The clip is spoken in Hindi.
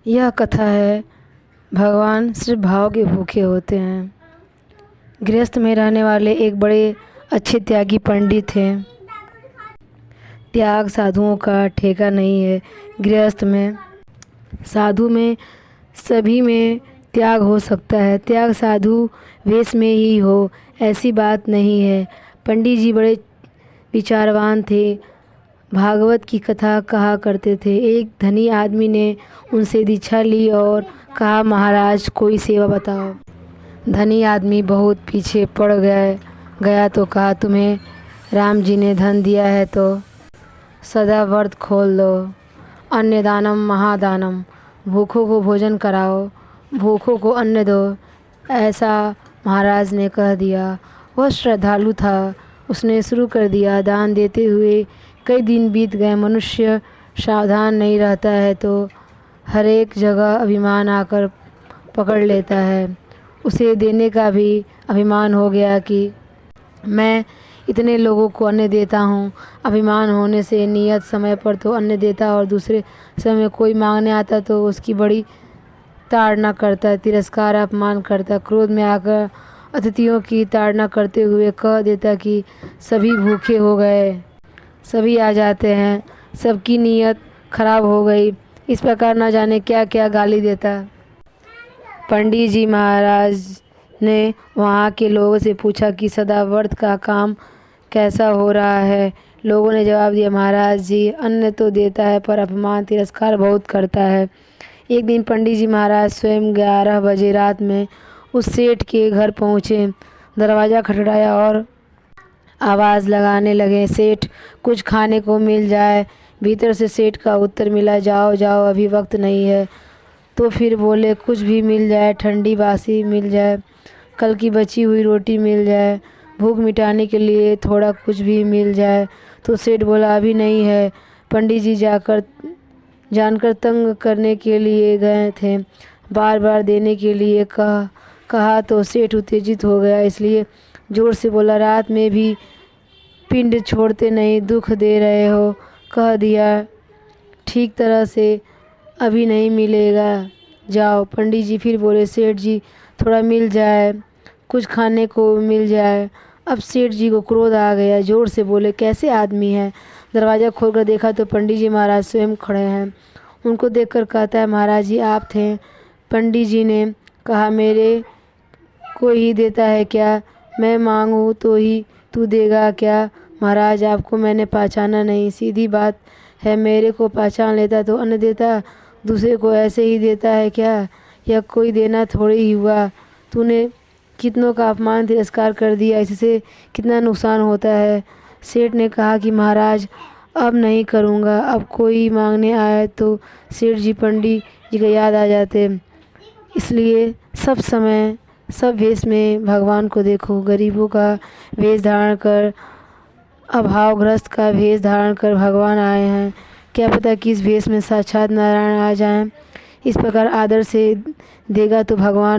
यह कथा है भगवान सिर्फ भाव के भूखे होते हैं। गृहस्थ में रहने वाले एक बड़े अच्छे त्यागी पंडित थे। त्याग साधुओं का ठेका नहीं है। गृहस्थ में, साधु में, सभी में त्याग हो सकता है। त्याग साधु वेश में ही हो ऐसी बात नहीं है। पंडित जी बड़े विचारवान थे। भागवत की कथा कहा करते थे। एक धनी आदमी ने उनसे दीक्षा ली और कहा, महाराज कोई सेवा बताओ। धनी आदमी बहुत पीछे पड़ गया तो कहा, तुम्हें राम जी ने धन दिया है तो सदा व्रत खोल दो। अन्न दानम महादानम, भूखों को भोजन कराओ, भूखों को अन्न दो, ऐसा महाराज ने कह दिया। वह श्रद्धालु था। उसने शुरू कर दिया। दान देते हुए कई दिन बीत गए। मनुष्य सावधान नहीं रहता है तो हर एक जगह अभिमान आकर पकड़ लेता है। उसे देने का भी अभिमान हो गया कि मैं इतने लोगों को अन्न देता हूँ। अभिमान होने से नियत समय पर तो अन्न देता और दूसरे समय कोई मांगने आता तो उसकी बड़ी ताड़ना करता, तिरस्कार अपमान करता। क्रोध में आकर अतिथियों की ताड़ना करते हुए कह देता कि सभी भूखे हो गए, सभी आ जाते हैं, सबकी नीयत खराब हो गई। इस प्रकार न जाने क्या क्या गाली देता। पंडित जी महाराज ने वहाँ के लोगों से पूछा कि सदा व्रत का काम कैसा हो रहा है। लोगों ने जवाब दिया, महाराज जी अन्न तो देता है पर अपमान तिरस्कार बहुत करता है। एक दिन पंडित जी महाराज स्वयं 11 बजे रात में उस सेठ के घर पहुँचे। दरवाज़ा खटखटाया और आवाज़ लगाने लगे, सेठ कुछ खाने को मिल जाए। भीतर से सेठ का उत्तर मिला, जाओ जाओ अभी वक्त नहीं है। तो फिर बोले, कुछ भी मिल जाए, ठंडी बासी मिल जाए, कल की बची हुई रोटी मिल जाए, भूख मिटाने के लिए थोड़ा कुछ भी मिल जाए। तो सेठ बोला, अभी नहीं है। पंडित जी जानकर तंग करने के लिए गए थे। बार बार देने के लिए कहा तो सेठ उत्तेजित हो गया, इसलिए जोर से बोला, रात में भी पिंड छोड़ते नहीं, दुख दे रहे हो। कह दिया ठीक तरह से, अभी नहीं मिलेगा, जाओ। पंडित जी फिर बोले, सेठ जी थोड़ा मिल जाए, कुछ खाने को मिल जाए। अब सेठ जी को क्रोध आ गया, जोर से बोले, कैसे आदमी है। दरवाज़ा खोलकर देखा तो पंडित जी महाराज स्वयं खड़े हैं। उनको देखकर कहता है, महाराज जी आप थे। पंडित जी ने कहा, मेरे को ही देता है क्या? मैं मांगूँ तो ही तू देगा क्या? महाराज आपको मैंने पहचाना नहीं। सीधी बात है, मेरे को पहचान लेता तो अन्न देता, दूसरे को ऐसे ही देता है क्या? यह कोई देना थोड़ी ही हुआ। तूने कितनों का अपमान तिरस्कार कर दिया, इससे कितना नुकसान होता है। सेठ ने कहा कि महाराज अब नहीं करूँगा। अब कोई मांगने आए तो सेठ जी पंडित जी को याद आ जाते। इसलिए सब समय सब वेश में भगवान को देखो। गरीबों का वेश धारण कर, अभावग्रस्त का वेश धारण कर भगवान आए हैं। क्या पता किस वेश में साक्षात नारायण आ जाएं। इस प्रकार आदर से देगा तो भगवान